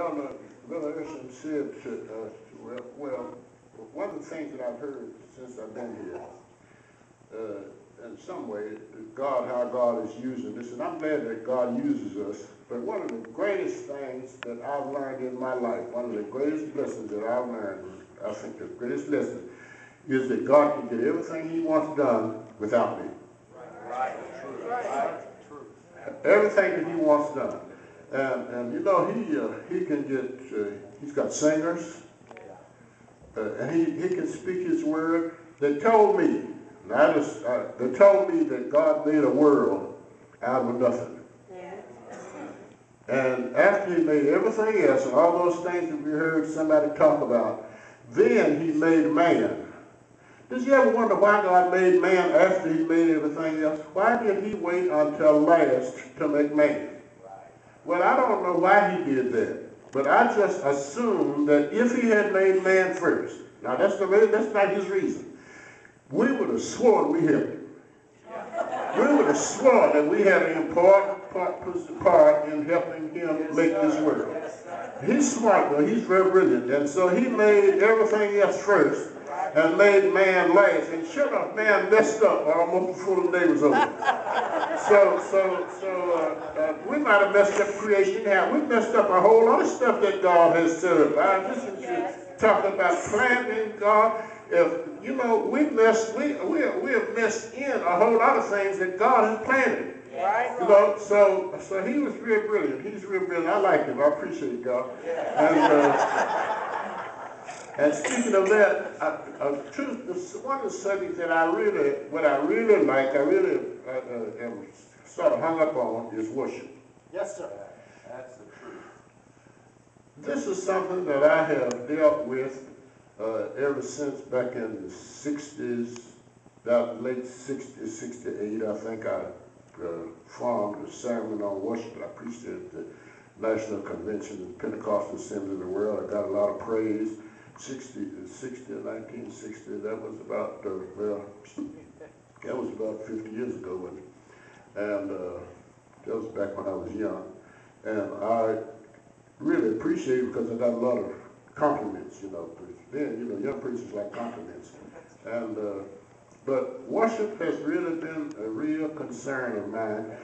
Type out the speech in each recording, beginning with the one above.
Elder Brother Urshan said, well, one of the things that I've heard since I've been here, in some way, how God is using this, and I'm glad that God uses us, but one of the greatest things that I've learned in my life, one of the greatest blessings that I've learned, I think the greatest lesson, is that God can get everything he wants done without me. Right. True. Everything that he wants done. And you know, he can get, he's got singers, and he can speak his word. They told me, they told me that God made a world out of nothing. And after he made everything else, and all those things that we heard somebody talk about, then he made man. Did you ever wonder why God made man after he made everything else? Why did he wait until last to make man? Well, I don't know why he did that, but I just assumed that if he had made man first, now that's not his reason, we would have sworn we helped him. We would have sworn that we had an important part in helping him make this world. He's smart, though. He's very brilliant, and so he made everything else first and made man last. And sure enough, man messed up almost before the day was over. So we might have messed up creation. Yeah, we messed up a whole lot of stuff that God has set up. I listen to you talking about planting, God. If you know, we have messed in a whole lot of things that God has planted. Right. You know, so he was real brilliant. He's real brilliant. I like him. I appreciate God. And speaking of that, one of the subjects that I really like, am sort of hung up on is worship. Yes, sir. That's the truth. This is something that I have dealt with ever since back in the 60s, about late 60s, 68, I think I formed a sermon on worship. I preached it at the National Convention of the Pentecostal Assemblies of the World. I got a lot of praise. 1960, that was about, that was about 50 years ago, wasn't it? And that was back when I was young. And I really appreciate it because I got a lot of compliments, you know. Then, you know, young preachers like compliments. And, but worship has really been a real concern of mine.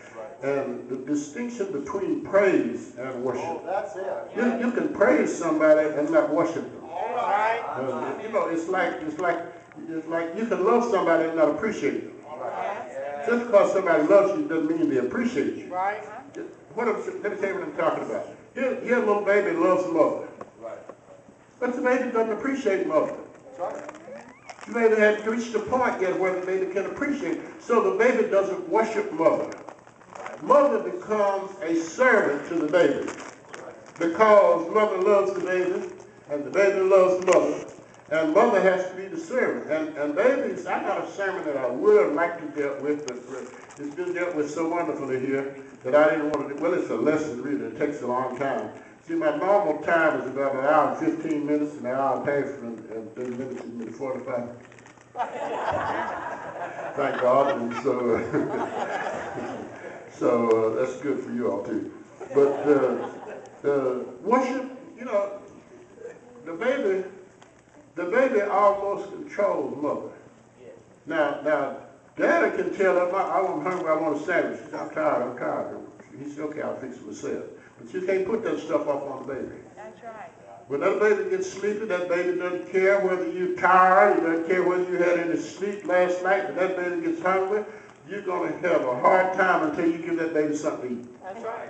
And the distinction between praise and worship. Oh, that's it. You can praise somebody and not worship them. Right. You know, it's like you can love somebody and not appreciate them. Right. Just because somebody loves you doesn't mean they appreciate you. Right. Let me tell you what I'm talking about. Here a little baby loves mother. Right. But the baby doesn't appreciate mother. Right. The baby hasn't reached the point yet where the baby can appreciate. So the baby doesn't worship mother. Mother becomes a servant to the baby. Because mother loves the baby, and the baby loves mother, and mother has to be the servant. And babies, I got a sermon that I would have liked to deal with, but it's been dealt with so wonderfully here that I didn't want to do. Well, it's a lesson, really. It takes a long time. See, my normal time is about an hour and 15 minutes, an hour and a half, and 30 minutes is maybe 45. Thank God. And so that's good for you all, too. But worship, you know, the baby almost controls mother. Now, daddy can tell her, I'm hungry, I want a sandwich. She said, I'm tired. He said, okay, I'll fix it myself. But you can't put that stuff up on the baby. That's right. When that baby gets sleepy, that baby doesn't care whether you're tired, he doesn't care whether you had any sleep last night. When that baby gets hungry, you're going to have a hard time until you give that baby something to eat. That's right.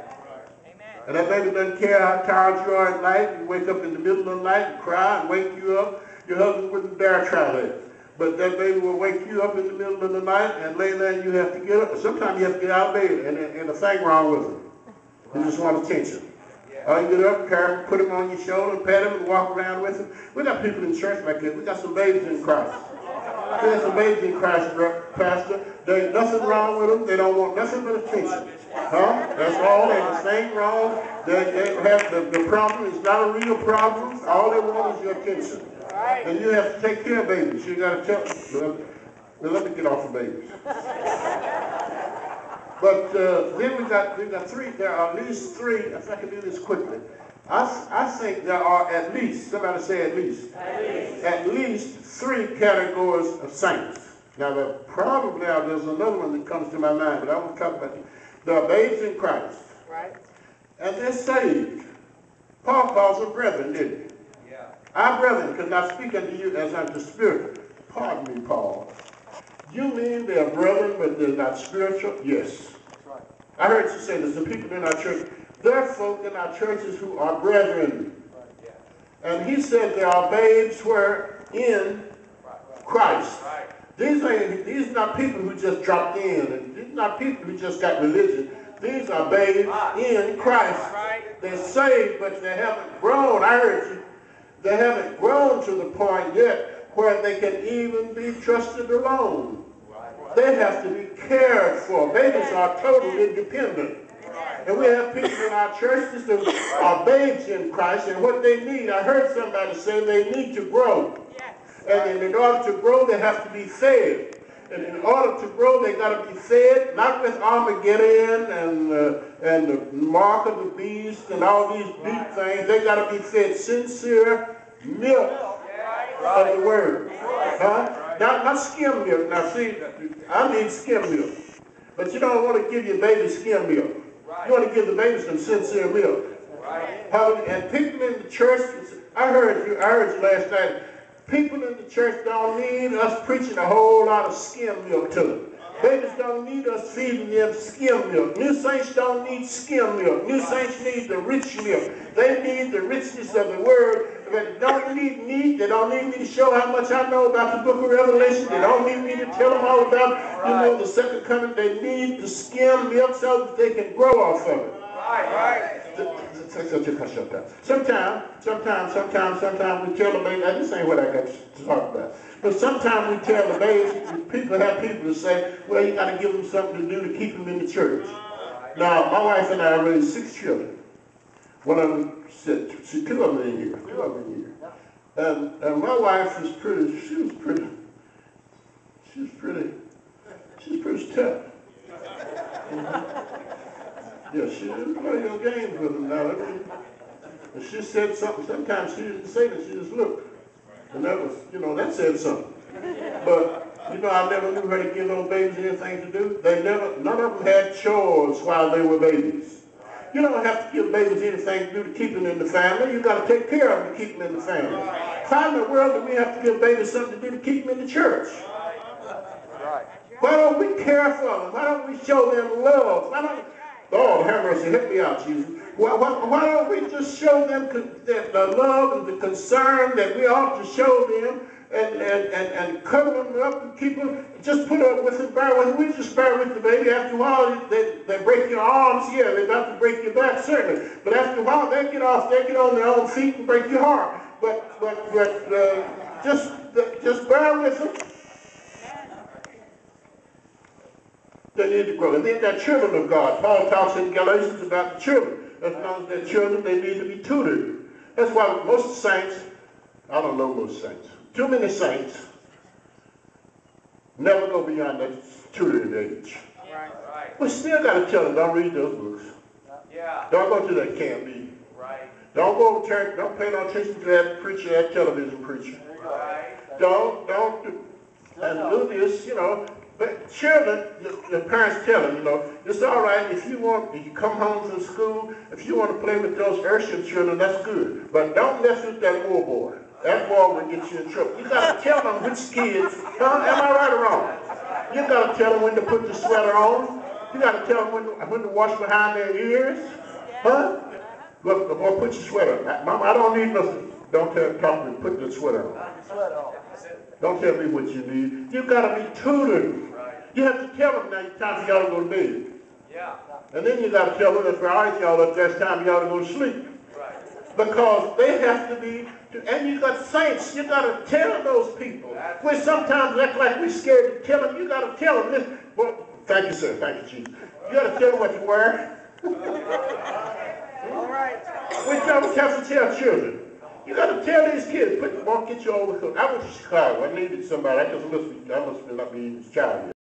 And that baby doesn't care how tired you are at night. You wake up in the middle of the night and cry and wake you up. Your husband wouldn't dare try that. But that baby will wake you up in the middle of the night and lay there and you have to get up. Sometimes you have to get out of bed and a thing wrong with him. You just want attention. Or you get up, carry him, put him on your shoulder, pat him and walk around with him. We got people in church like that. We got some babies in Christ. There's some babies in Christ, Pastor. There ain't nothing wrong with them. They don't want nothing but attention. Huh? That's all. There's nothing wrong. They have the problem is not a real problem. All they want is your attention. And you have to take care of babies. You got to tell them. Well, let me get off of babies. But then we got three. There are at least three. If I can do this quickly, I think there are at least, somebody say at least 3 categories of saints. Now, there's another one that comes to my mind, but I won't talk about it. There are babes in Christ. Right. And they're saved. Paul calls them brethren, didn't he? Yeah. Our brethren could not speak unto you as unto spirit. Pardon me, Paul. You mean they're brethren, but they're not spiritual? Yes. That's right. I heard you say there's some people in our church. There are folk in our churches who are brethren. Right. Yeah. And he said there are babes who are in Christ. Right. These are not people who just dropped in. And these are not people who just got religion. These are babes in Christ. Right. They're saved, but they haven't grown. I heard you. They haven't grown to the point yet where they can even be trusted alone. They have to be cared for. Babies are totally independent. And we have people in our churches that are babes in Christ, and what they need, I heard somebody say they need to grow. And in order to grow, they have to be fed. And in order to grow, they got to be fed, not with Armageddon and the mark of the beast and all these big things. They got to be fed sincere milk of the word. Huh? Not skim milk. Now see, I need skim milk. But you don't want to give your baby skim milk. You want to give the baby some sincere milk. And people in the church, I heard you last night. People in the church don't need us preaching a whole lot of skim milk to them. Babies don't need us feeding them skim milk. New saints don't need skim milk. New saints need the rich milk. They need the richness of the word. They don't need me. They don't need me to show how much I know about the book of Revelation. They don't need me to tell them all about, the second coming. They need the skim milk so that they can grow off of it. Sometimes we tell the baby, this ain't what I got to talk about. But sometimes we tell the babies, people to say, well, you got to give them something to do to keep them in the church. Now, my wife and I raised 6 children. One of them, two of them in here. And my wife was pretty tough. Yeah, she didn't play no games with them now. And she said something. Sometimes she didn't say that. She just looked. And that was, that said something. But, I never knew her to give those babies anything to do. None of them had chores while they were babies. You don't have to give babies anything to do to keep them in the family. You got to take care of them to keep them in the family. How in the world do we have to give babies something to do to keep them in the church? Why don't we care for them? Why don't we show them love? Lord, have mercy, help me out, Jesus. Why don't we just show them the love and the concern that we ought to show them and cover them up and keep them, just put up with it, bear with it. We just bear with the baby. After a while, they break your arms. Yeah, they're about to break your back, certainly. But after a while, they get on their own feet and break your heart. But just bear with them. They need to grow. And then they're children of God. Paul talks in Galatians about the children. As long as they're children, they need to be tutored. That's why most saints, I don't know most saints, too many saints never go beyond that tutoring age. Right. We still got to tell them, don't read those books. Yeah. Don't go to that camp meeting. Right. Don't go to church. Don't pay no attention to that preacher, that television preacher. Right. Don't and do this, But children, the parents tell them, it's all right if you come home from school, if you want to play with those Urshan children, that's good. But don't mess with that Moore boy. That boy will get you in trouble. You got to tell them which kids, am I right or wrong? You got to tell them when to put the sweater on. You got to tell them when to wash behind their ears. Huh? Look, the boy, put your sweater on. Mama, I don't need nothing. Don't talk to me, put the sweater on. Don't tell me what you need. You got to be tutored. You have to tell them now it's time for y'all to go to bed. Yeah. And then you got to tell them if all right, y'all, that's time for y'all to go to sleep. Right. Because they have to be, and you got saints, you got to tell those people. We sometimes act like we're scared to tell them. You got to tell them this. Well, thank you, sir. Thank you, Jesus. You got to tell them what to wear. All right. We have to tell children. You got to tell these kids, get your overcoat. I went to Chicago. I needed somebody. I must not be in his child yet.